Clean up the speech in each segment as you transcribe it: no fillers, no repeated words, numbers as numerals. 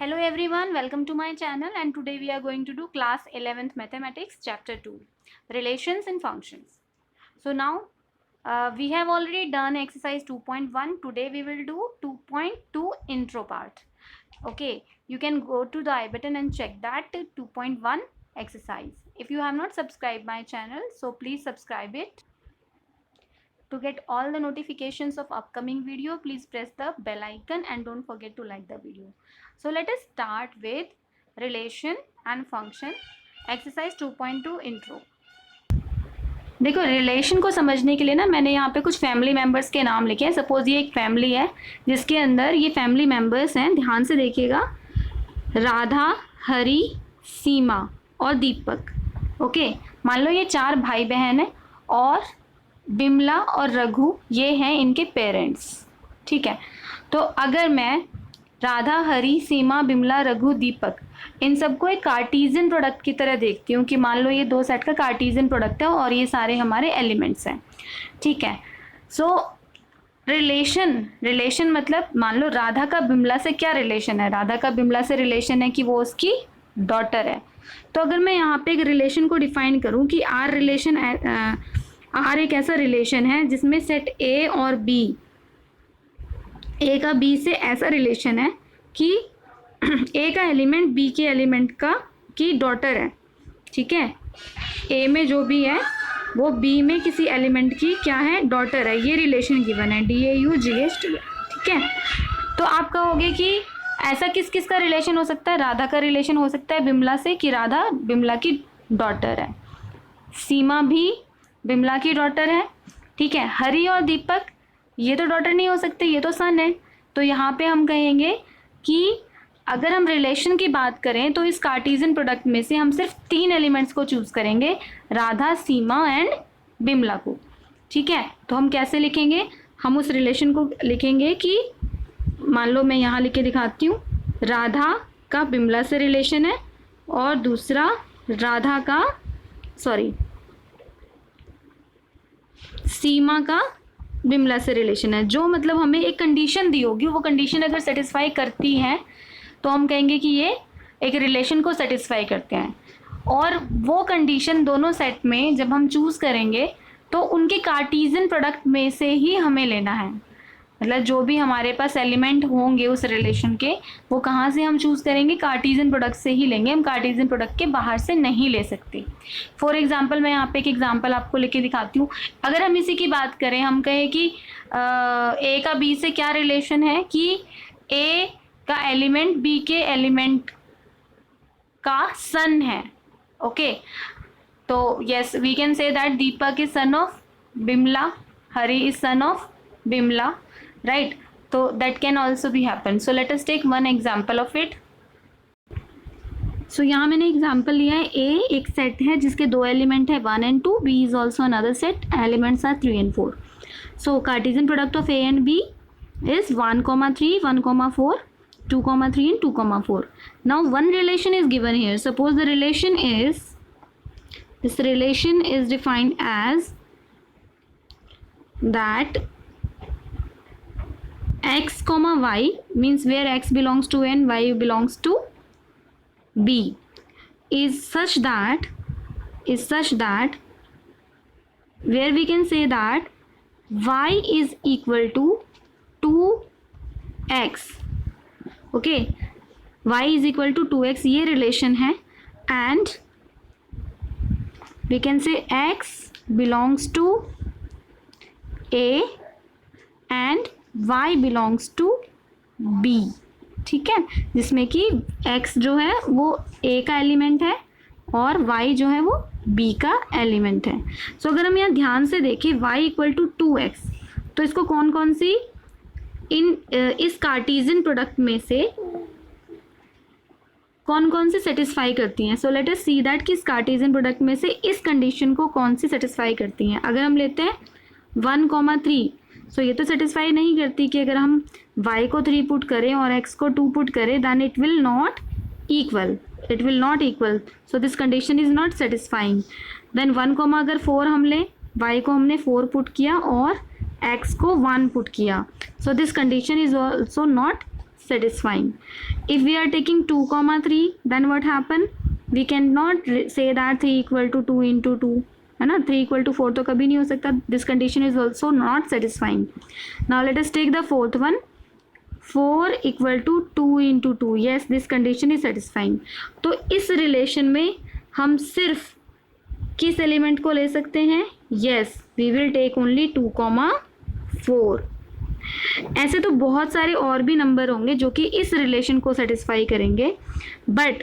Hello everyone, welcome to my channel, and today we are going to do class 11th mathematics chapter 2, relations and functions. So now we have already done exercise 2.1. Today we will do 2.2 intro part. Okay, you can go to the I button and check that 2.1 exercise. If you have not subscribed my channel, so please subscribe it. To get all the notifications of upcoming video, please press the bell icon and don't forget to like the video. So let us start with relation and function exercise 2.2 intro. देखो, relation को समझने के लिए ना मैंने यहाँ पे कुछ फैमिली मेम्बर्स के नाम लिखे हैं. सपोज ये एक फैमिली है जिसके अंदर ये फैमिली मेम्बर्स हैं. ध्यान से देखिएगा, राधा, हरी, सीमा और दीपक. ओके, मान लो ये 4 भाई बहन हैं और बिमला और रघु ये हैं इनके पेरेंट्स. ठीक है, तो अगर मैं राधा, हरी, सीमा, बिमला, रघु, दीपक इन सबको एक कार्टीजियन प्रोडक्ट की तरह देखती हूँ कि मान लो ये 2 सेट का कार्टीजियन प्रोडक्ट है और ये सारे हमारे एलिमेंट्स हैं. ठीक है, सो रिलेशन मतलब मान लो राधा का बिमला से क्या रिलेशन है. राधा का बिमला से रिलेशन है कि वो उसकी डॉटर है. तो अगर मैं यहाँ पे एक रिलेशन को डिफाइन करूँ कि आर एक ऐसा रिलेशन है जिसमें सेट ए और बी, ए का बी से ऐसा रिलेशन है कि ए का एलिमेंट बी के एलिमेंट की डॉटर है. ठीक है, ए में जो भी है वो बी में किसी एलिमेंट की क्या है, डॉटर है. ये रिलेशन गिवन है, DAUGH. ठीक है, तो आप कहोगे कि ऐसा किस किस का रिलेशन हो सकता है. राधा का रिलेशन हो सकता है बिमला से कि राधा बिमला की डॉटर है. सीमा भी बिमला की डॉटर है. ठीक है, हरी और दीपक ये तो डॉटर नहीं हो सकते, ये तो सन है. तो यहाँ पे हम कहेंगे कि अगर हम रिलेशन की बात करें तो इस कार्टीजियन प्रोडक्ट में से हम सिर्फ 3 एलिमेंट्स को चूज़ करेंगे, राधा, सीमा एंड बिमला को. ठीक है, तो हम कैसे लिखेंगे, हम उस रिलेशन को लिखेंगे कि मान लो मैं यहाँ लिख के दिखाती हूँ, राधा का बिमला से रिलेशन है और दूसरा सीमा का बिमला से रिलेशन है. जो मतलब हमें एक कंडीशन दी होगी, वो कंडीशन अगर सेटिस्फाई करती है तो हम कहेंगे कि ये एक रिलेशन को सेटिस्फाई करते हैं. और वो कंडीशन दोनों सेट में जब हम चूज़ करेंगे तो उनके कार्टीजियन प्रोडक्ट में से ही हमें लेना है. मतलब जो भी हमारे पास एलिमेंट होंगे उस रिलेशन के, वो कहाँ से हम चूज़ करेंगे, कार्टीजियन प्रोडक्ट से ही लेंगे. हम कार्टीजियन प्रोडक्ट के बाहर से नहीं ले सकते. फॉर एग्जांपल मैं यहाँ पे एक एग्जांपल आपको लेके दिखाती हूँ. अगर हम इसी की बात करें, हम कहें कि ए का बी से क्या रिलेशन है कि ए का एलिमेंट बी के एलिमेंट का सन है. ओके, तो yes we can say that Deepak is son of Bimla, Hari is son of Bimla, right? So that can also be happen. So let us take one example of it. So यहाँ मैंने example लिया है. A एक set है जिसके 2 element है 1 and 2. B is also another set. Elements are 3 and 4. So Cartesian product of A and B is 1, 3, 1, 4, 2, 3 and 2, 4. Now one relation is given here. Suppose the relation is, this relation is defined as that x comma y means where x belongs to A and y belongs to B is such that where we can say that y is equal to 2x. okay, y is equal to 2x ये relation है. and we can say x belongs to A and y belongs to B. ठीक है, जिसमें कि x जो है वो A का एलिमेंट है और y जो है वो B का एलिमेंट है. सो अगर हम यहाँ ध्यान से देखें y इक्वल टू 2x, तो इसको कौन कौन सी इस कार्टीजियन प्रोडक्ट में से कौन कौन से सेटिस्फाई करती हैं. So let us see that कि इस कार्टीजियन प्रोडक्ट में से इस कंडीशन को कौन सी सेटिस्फाई करती हैं. अगर हम लेते हैं 1, 3, सो ये तो सेटिस्फाई नहीं करती कि अगर हम y को 3 पुट करें और x को 2 पुट करें, then it will not equal. So this condition is not satisfying. Then 1, अगर 4 हम लें, y को हमने 4 पुट किया और x को 1 पुट किया, सो this condition is also not satisfying. If we are taking 2,3, then what happen? We cannot say that 3 equal to 2 into 2, है ना, 3 equal to 4 तो कभी नहीं हो सकता. This condition is also not satisfying. Now let us take the fourth one. 4 equal to 2 into 2. Yes, this condition is satisfying. तो इस relation में हम सिर्फ किस एलिमेंट को ले सकते हैं? Yes, we will take only 2,4. ऐसे तो बहुत सारे और भी नंबर होंगे जो कि इस रिलेशन को सेटिस्फाई करेंगे, बट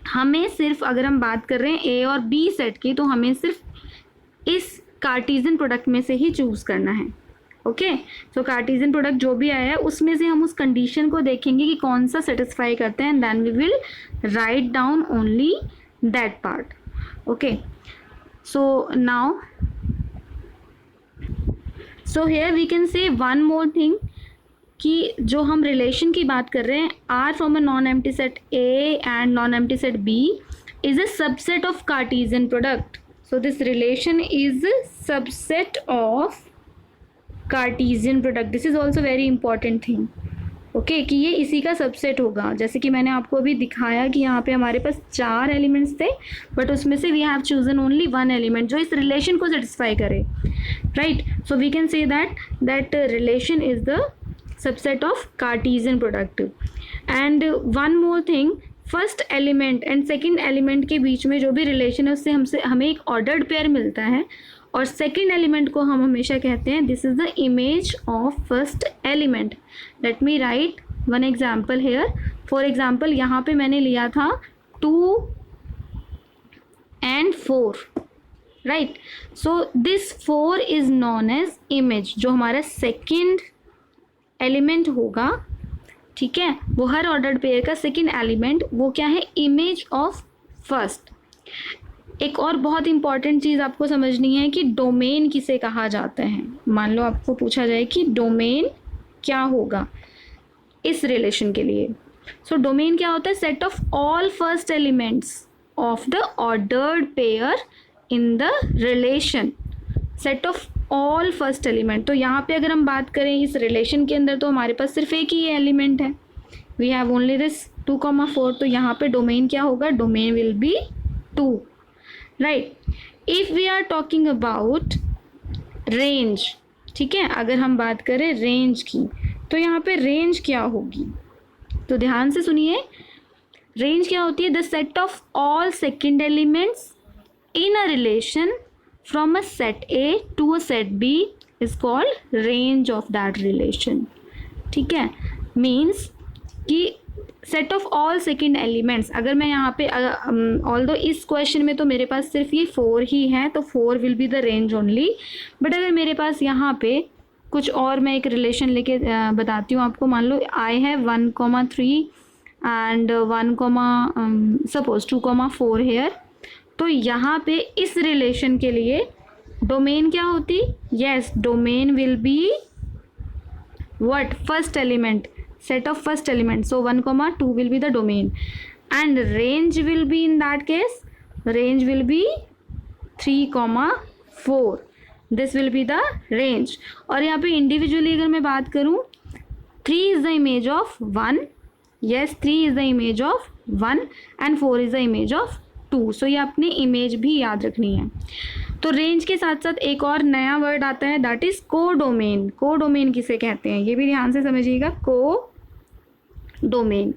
हमें सिर्फ, अगर हम बात कर रहे हैं ए और बी सेट की, तो हमें सिर्फ इस कार्टेशियन प्रोडक्ट में से ही चूज़ करना है. ओके, सो कार्टेशियन प्रोडक्ट जो भी आया है उसमें से हम उस कंडीशन को देखेंगे कि कौन सा सेटिस्फाई करते हैं, then we will write down only that part. Okay, so now so here we can say one more thing कि जो हम रिलेशन की बात कर रहे हैं, R from a non empty set A and non empty set B is a subset of Cartesian product. So this relation is subset of Cartesian product. This is also very important thing. Okay, कि ये इसी का subset होगा. जैसे कि मैंने आपको अभी दिखाया कि यहाँ पे हमारे पास 4 एलिमेंट्स थे, बट उसमें से we have chosen only 1 element जो इस रिलेशन को सेटिस्फाई करे, right. So we can say that relation is the subset of Cartesian product. And one more thing, first element and second element के बीच में जो भी रिलेशन है उससे हमें एक ऑर्डर्ड पेयर मिलता है, और सेकेंड एलिमेंट को हम हमेशा कहते हैं this is the image of first element. Let me write one example here. For example यहाँ पे मैंने लिया था 2 and 4, right. So this 4 is known as image. जो हमारा सेकेंड एलिमेंट होगा, ठीक है, वो हर ऑर्डर्ड पेयर का सेकेंड एलिमेंट वो क्या है? Image of first. एक और बहुत इंपॉर्टेंट चीज़ आपको समझनी है कि डोमेन किसे कहा जाता है. मान लो आपको पूछा जाए कि डोमेन क्या होगा इस रिलेशन के लिए. सो डोमेन क्या होता है? Set of all first elements of the ordered pair in the relation. Set of all first element. तो यहाँ पे अगर हम बात करें इस रिलेशन के अंदर, तो हमारे पास सिर्फ एक ही एलिमेंट है. We have only this 2,4. तो यहाँ पे डोमेन क्या होगा? Domain will be 2, right. If we are talking about range, ठीक है, अगर हम बात करें रेंज की, तो यहाँ पे रेंज क्या होगी? तो ध्यान से सुनिए, रेंज क्या होती है? The set of all second elements in a relation from a set A to a set B is called range of that relation. ठीक है, means कि set of all second elements. अगर मैं यहाँ पे although इस क्वेश्चन में तो मेरे पास सिर्फ ये 4 ही है, तो 4 will be the range only. But अगर मेरे पास यहाँ पे कुछ और, मैं एक रिलेशन लेके बताती हूँ आपको. मान लो I have 1,3 and 1, suppose 2,4 here. तो यहाँ पे इस रिलेशन के लिए डोमेन क्या होती? Yes, domain will be what? First element, set of first element. So 1,2 will be the domain and range will B, in that case range will be 3,4. This will be the range. और यहाँ पे individually अगर मैं बात करूँ, 3 is the image of 1. Yes, 3 is the image of 1 and 4 is the image of 2. सो ये अपनी image भी याद रखनी है. तो रेंज के साथ साथ एक और नया वर्ड आता है, दैट इज को डोमेन. को डोमेन किसे कहते हैं ये भी ध्यान से समझिएगा. को डोमेन,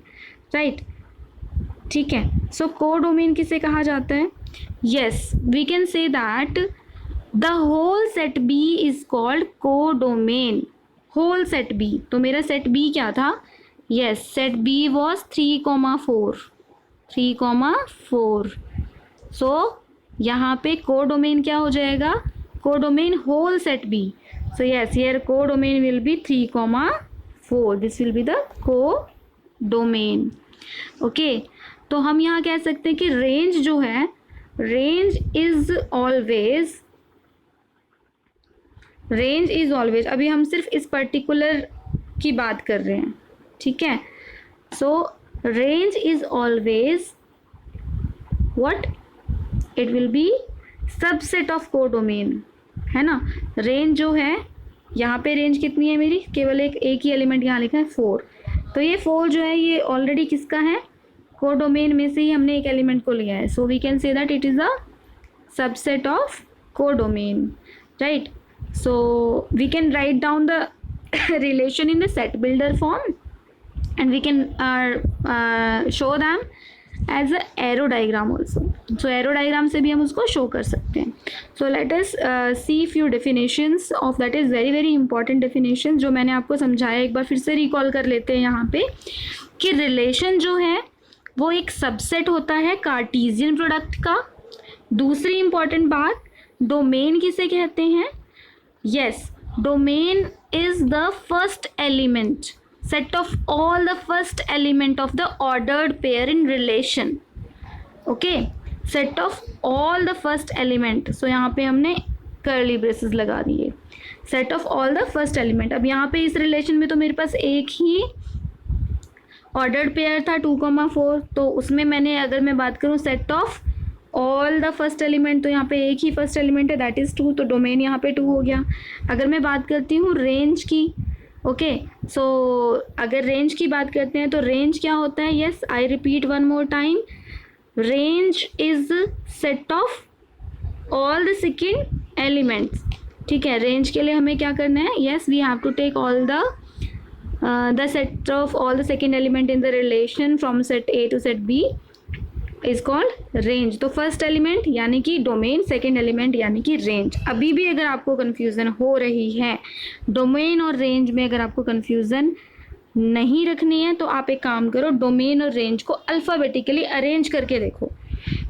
राइट, ठीक है. सो को डोमेन किसे कहा जाता है? Yes, we can say that the whole set B is called codomain. Whole set B, तो मेरा सेट बी क्या था? Yes, set B was 3,4. 3,4. So यहाँ पे को डोमेन क्या हो जाएगा? Codomain whole set B. So yes, here codomain will be 3,4. This will be the codomain. Okay, तो हम यहाँ कह सकते हैं कि रेंज जो है, रेंज इज ऑलवेज, अभी हम सिर्फ इस पर्टिकुलर की बात कर रहे हैं, ठीक है. सो range is always what? It will be subset of codomain, है ना. रेंज जो है, यहाँ पे रेंज कितनी है मेरी? केवल एक ही एलिमेंट यहाँ लिखा है 4. तो ये 4 जो है ये ऑलरेडी किसका है, कोडोमेन में से ही हमने एक एलिमेंट को लिया है. So we can say that it is a subset of codomain, right. So we can write down the relation in the set builder form and we can show them as a arrow diagram also. So arrow diagram से भी हम उसको show कर सकते हैं. So let us see few definitions of that is very very important definitions जो मैंने आपको समझाया. एक बार फिर से रिकॉल कर लेते हैं यहाँ पे कि रिलेशन जो है वो एक सबसेट होता है कार्टीजियन प्रोडक्ट का. दूसरी इंपॉर्टेंट बात, डोमेन किसे कहते हैं. Yes, domain is the first element, set of all the first element of the ordered pair in relation. Okay, set of all the first element. So यहाँ पे हमने curly braces लगा दिए, set of all the first element. अब यहाँ पे इस relation में तो मेरे पास एक ही ordered pair था 2,4, तो उसमें मैंने अगर मैं बात करूँ set of all the first element, तो यहाँ पे एक ही फर्स्ट एलिमेंट है दैट इज़ 2, तो डोमेन यहाँ पे 2 हो गया. अगर मैं बात करती हूँ रेंज की, ओके, सो अगर रेंज की बात करते हैं तो रेंज क्या होता है. Yes, I repeat one more time, range is set of all the second elements. ठीक है, रेंज के लिए हमें क्या करना है. Yes, we have to take all the set of all the second element in the relation from set A to set B is called range. तो first element यानी कि डोमेन, सेकेंड एलिमेंट यानी कि रेंज. अभी भी अगर आपको confusion हो रही है डोमेन और रेंज में, अगर आपको कन्फ्यूज़न नहीं रखनी है तो आप एक काम करो, डोमेन और रेंज को अल्फ़ाबेटिकली अरेंज करके देखो.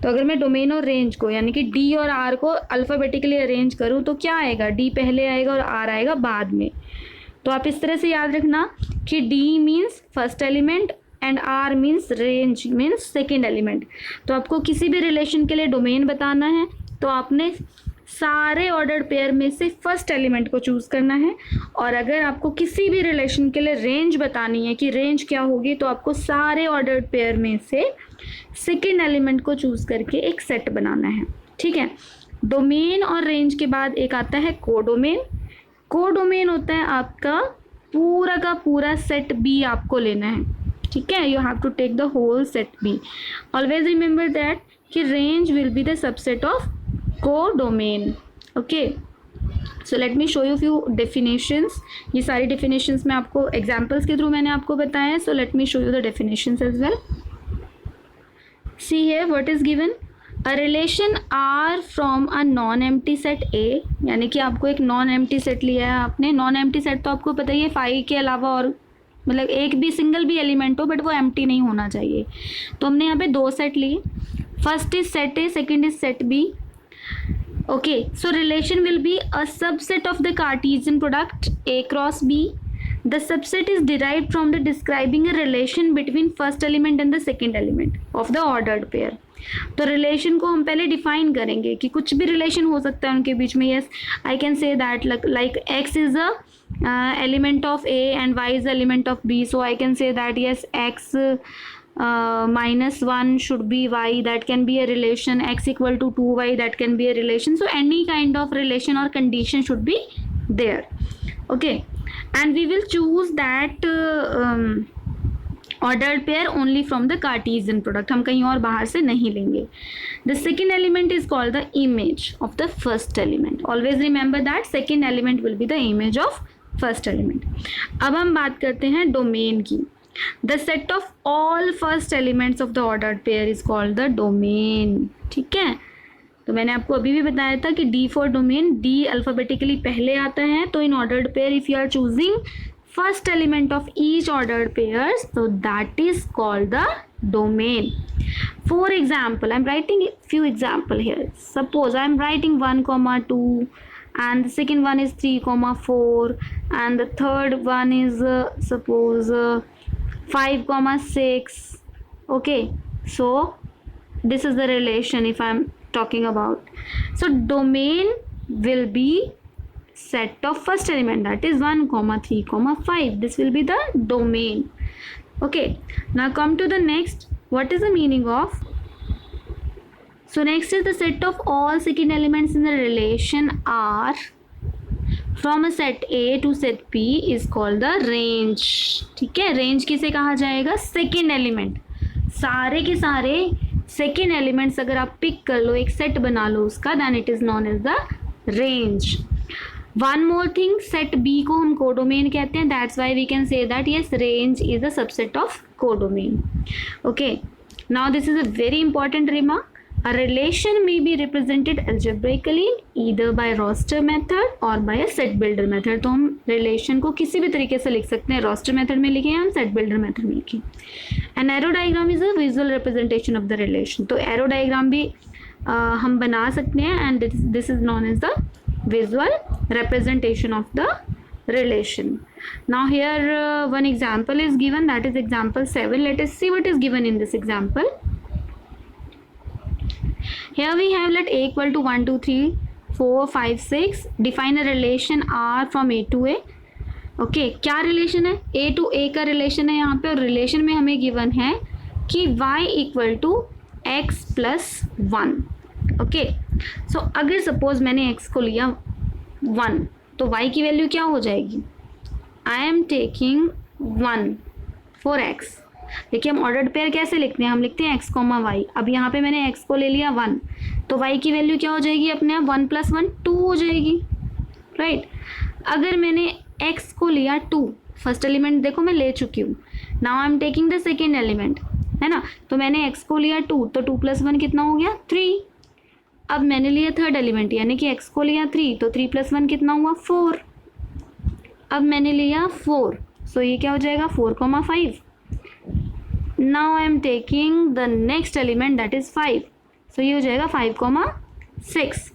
तो अगर मैं डोमेन और रेंज को यानी कि डी और आर को अल्फ़ाबेटिकली अरेंज करूँ तो क्या आएगा, डी पहले आएगा और आर आएगा बाद में. तो आप इस तरह से याद रखना कि D means first element and R means range means second element. तो आपको किसी भी रिलेशन के लिए डोमेन बताना है तो आपने सारे ऑर्डर्ड पेयर में से फर्स्ट एलिमेंट को चूज़ करना है, और अगर आपको किसी भी रिलेशन के लिए रेंज बतानी है कि रेंज क्या होगी तो आपको सारे ऑर्डर्ड पेयर में से सेकेंड एलिमेंट को चूज़ करके एक सेट बनाना है. ठीक है, डोमेन और रेंज के बाद एक आता है कोडोमेन. कोडोमेन होता है आपका पूरा का पूरा सेट बी आपको लेना है. ठीक है, you have to take the whole set B. Always remember that कि range will be the subset of codomain. Okay, so let me show you few definitions. ये सारी डेफिनेशंस मैं आपको एग्जांपल्स के थ्रू मैंने आपको बताया है. So let me show you the definitions as well. See here what is given, a relation R from a non empty set A. यानी कि आपको एक नॉन एम्प्टी सेट लिया है आपने. नॉन एम्प्टी सेट तो आपको पता ही है 5 के अलावा और मतलब एक भी सिंगल भी एलिमेंट हो बट वो एम्प्टी नहीं होना चाहिए. तो हमने यहाँ पे 2 सेट लिए. First is set A, second is set B. Okay, so relation will be a subset of the Cartesian product A cross B. The subset is derived from the describing a relation between first element and the second element of the ordered pair. तो relation को हम पहले define करेंगे कि कुछ भी relation हो सकता है उनके बीच में. Yes, I can say that like x is a element of A and Y is the element of B. So I can say that yes, X minus 1 should be Y. That can be a relation. X equal to 2Y. That can be a relation. So any kind of relation or condition should be there. Okay, and we will choose that ordered pair only from the Cartesian product. हम कहीं और बाहर से नहीं लेंगे. The second element is called the image of the first element. Always remember that second element will be the image of first element. अब हम बात करते हैं डोमेन की. The set of all first elements of the ordered pair is called the domain. ठीक है, तो मैंने आपको अभी भी बताया था कि D for domain, D alphabetically पहले आता है. तो in ordered pair if you are choosing first element of each ordered pairs so that is called the domain. For example, I'm writing few example here. Suppose I'm writing 1, 2 and the second one is 3, 4 and the third one is suppose 5, 6. Okay, so this is the relation if I'm talking about. So domain will be set of first element, that is 1, 3, 5. This will be the domain. Okay, now come to the next. What is the meaning of? So next is the set of all second elements in the relation R from a set A to set P is called the range. ठीक है, range किसे कहा जाएगा? Second element. सारे के सारे second elements अगर आप पिक कर लो, एक सेट बना लो उसका, then it is known as the range. One more thing, set B को हम कोडोमेन कहते हैं, that's why we can say that yes range is a subset of codomain. Okay, now this is a very important remark. A relation may be represented algebraically either by roster method or by a set builder method। तो हम relation को किसी भी तरीके से लिख सकते हैं, roster method में लिखें, हम set builder method में लिखें। An arrow diagram is a visual representation of the relation। तो arrow diagram भी हम बना सकते हैं, and this is known as the visual representation of the relation। Now here one example is given, that is example 7। Let us see what is given in this example। Here we have let a equal to 1 2 3 4 5 6। define a relation R from A to A। Okay, क्या relation है? A to A का relation है यहाँ पे, और relation में हमें given है कि y equal to x plus 1। Okay, so अगर सपोज मैंने x को लिया 1 तो y की वैल्यू क्या हो जाएगी? I am taking 1 for x। देखिए हम ऑर्डर्ड पेयर कैसे लिखते हैं, हम लिखते हैं x कॉमा वाई। अब यहाँ पे मैंने x को ले लिया 1 तो y की वैल्यू क्या हो जाएगी अपने आप? 1 प्लस 1 2 हो जाएगी, राइट। अगर मैंने x को लिया 2, फर्स्ट एलिमेंट देखो मैं ले चुकी हूँ, now I am taking the second element, है ना। तो मैंने x को लिया 2 तो 2 प्लस 1 कितना हो गया? 3। अब मैंने लिया थर्ड एलिमेंट यानी कि x को लिया 3 तो 3 प्लस 1 कितना हुआ? 4। अब मैंने लिया 4, सो ये क्या हो जाएगा? 4,5। Now I am taking the next element that is 5, so ये हो जाएगा 5,6।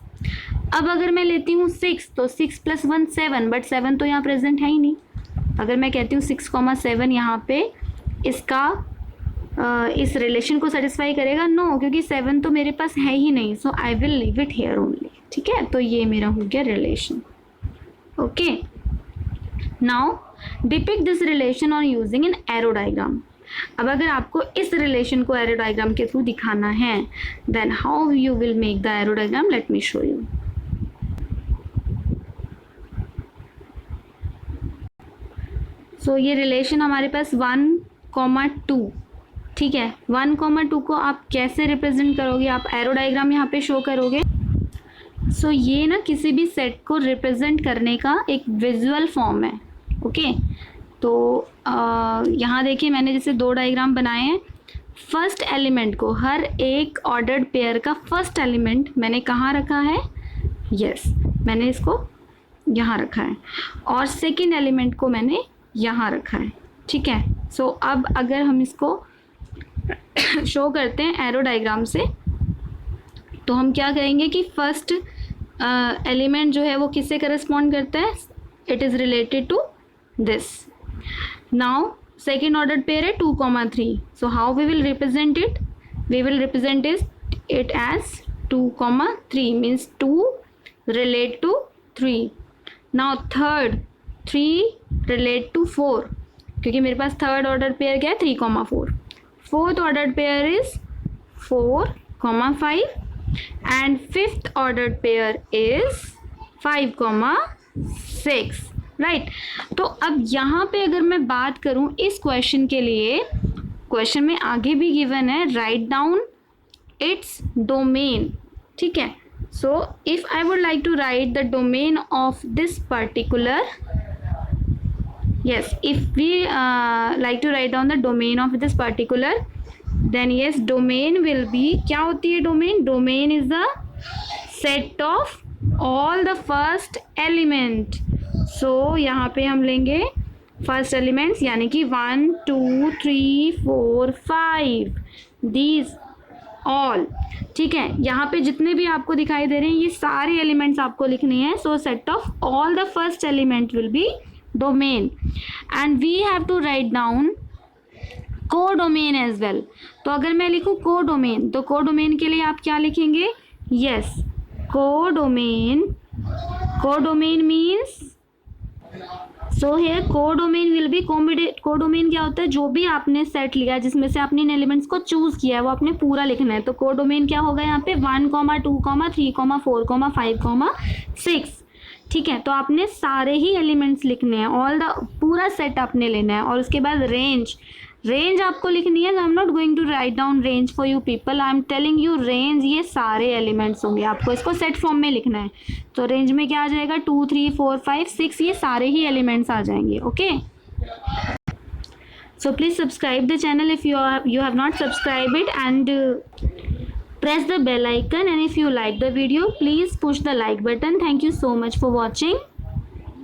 अब अगर मैं लेती हूँ 6 तो 6 प्लस 1 7, बट 7 तो यहाँ प्रेजेंट है ही नहीं। अगर मैं कहती हूँ 6,7 यहाँ पे इसका इस रिलेशन को सेटिस्फाई करेगा? नो, क्योंकि 7 तो मेरे पास है ही नहीं, so I will leave it here only. ठीक है, तो ये मेरा हो गया relation. Okay, now depict this relation on using an arrow diagram. अब अगर आपको इस रिलेशन को एरो डायग्राम के थ्रू दिखाना है, then how you will make the arrow diagram, let me show you. सो ये रिलेशन हमारे पास 1,2। ठीक है, 1,2 को आप कैसे रिप्रेजेंट करोगे? आप एरो डायग्राम यहाँ पे शो करोगे। सो ये ना किसी भी सेट को रिप्रेजेंट करने का एक विजुअल फॉर्म है। ओके, तो यहाँ देखिए मैंने जैसे 2 डायग्राम बनाए हैं। फर्स्ट एलिमेंट को, हर एक ऑर्डर्ड पेयर का फर्स्ट एलिमेंट मैंने कहाँ रखा है? यस, मैंने इसको यहाँ रखा है, और सेकंड एलिमेंट को मैंने यहाँ रखा है। ठीक है, सो अब अगर हम इसको शो करते हैं एरो डायग्राम से, तो हम क्या करेंगे कि फर्स्ट एलिमेंट जो है वो किससे करस्पॉन्ड करता है? It is related to this. Now second ordered pair है 2,3, so how we will represent it? We will represent it as 2,3, means 2 relate to 3. Now third 3 relate to 4, क्योंकि मेरे पास थर्ड ऑर्डर पेयर क्या है? 3,4। Fourth order pair is 4,5 and fifth ordered pair is 5,6, right. तो अब यहाँ पे अगर मैं बात करूँ इस क्वेश्चन के लिए, क्वेश्चन में आगे भी गिवन है राइट डाउन इट्स डोमेन। ठीक है, so if I would like to write the domain of this particular, yes, if we like to write down the domain of this particular, then yes, domain will be, क्या होती है domain? Domain is the set of all the first element. So यहाँ पे हम लेंगे first elements यानी कि 1 2 3 4 5 these all। ठीक है, यहाँ पे जितने भी आपको दिखाई दे रहे हैं ये सारे एलिमेंट्स आपको लिखने हैं। सो set of all the first element will be domain and we have to write down codomain as well। तो अगर मैं लिखूँ codomain, तो codomain के लिए आप क्या लिखेंगे? yes, codomain means, so here codomain will be codomain क्या होता है? जो भी आपने सेट लिया जिसमें से आपने इन एलिमेंट्स को चूज किया है वो आपने पूरा लिखना है। तो codomain क्या होगा यहाँ पे? 1, 2, 3, 4, 5, 6। ठीक है, तो आपने सारे ही एलिमेंट्स लिखने हैं, ऑल द पूरा सेट आपने लेना है। और उसके बाद रेंज आपको लिखनी है। I am not going to write down range for you people, I am telling you range, ये सारे एलिमेंट्स होंगे, आपको इसको सेट फॉर्म में लिखना है। तो रेंज में क्या आ जाएगा, 2 3 4 5 6, ये सारे ही एलिमेंट्स आ जाएंगे। Okay, so please subscribe the channel if you have not subscribed it, and press the bell icon, and if you like the video please push the like button. Thank you so much for watching.